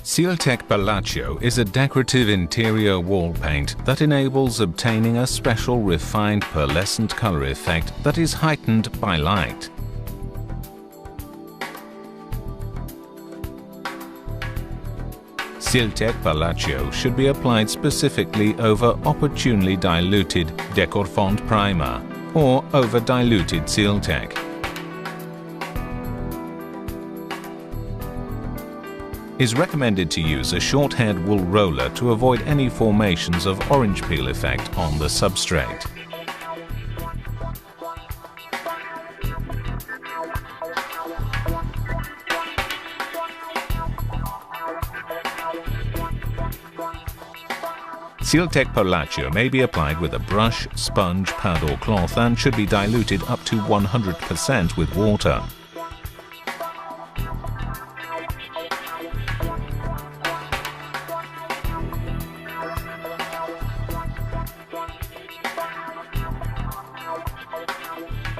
Sealtech Perlaceo is a decorative interior wall paint that enables obtaining a special refined pearlescent color effect that is heightened by light. Sealtech Perlaceo should be applied specifically over opportunely diluted Decor Font primer or over diluted Sealtech. Is recommended to use a short-haired wool roller to avoid any formations of orange peel effect on the substrate. Sealtech Perlaceo may be applied with a brush, sponge, pad or cloth and should be diluted up to 100% with water.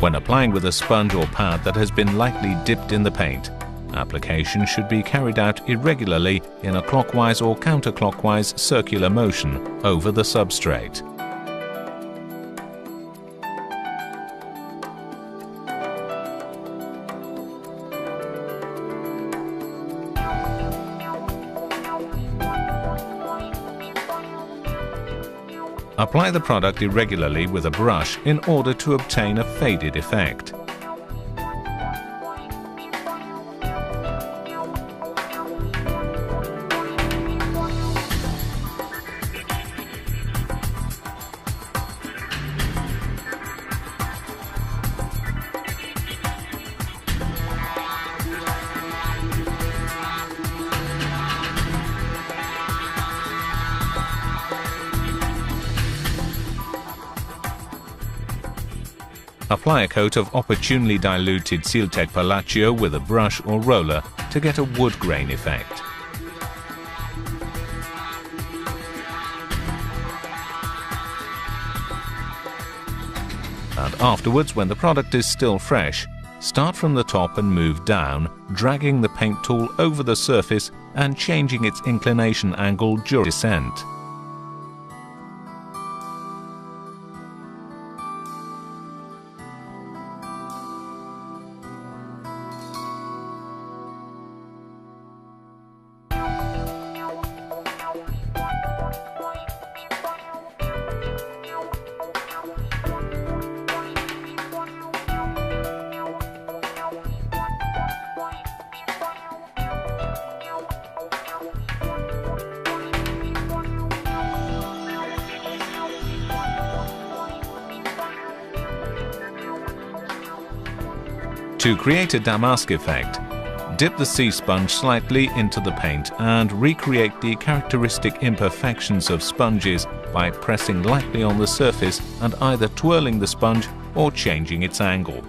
When applying with a sponge or pad that has been lightly dipped in the paint, application should be carried out irregularly in a clockwise or counterclockwise circular motion over the substrate. Apply the product irregularly with a brush in order to obtain a faded effect. Apply a coat of opportunely diluted Sealtech Perlaceo with a brush or roller to get a wood grain effect. And afterwards, when the product is still fresh, start from the top and move down, dragging the paint tool over the surface and changing its inclination angle during descent. To create a damask effect, dip the sea sponge slightly into the paint and recreate the characteristic imperfections of sponges by pressing lightly on the surface and either twirling the sponge or changing its angle.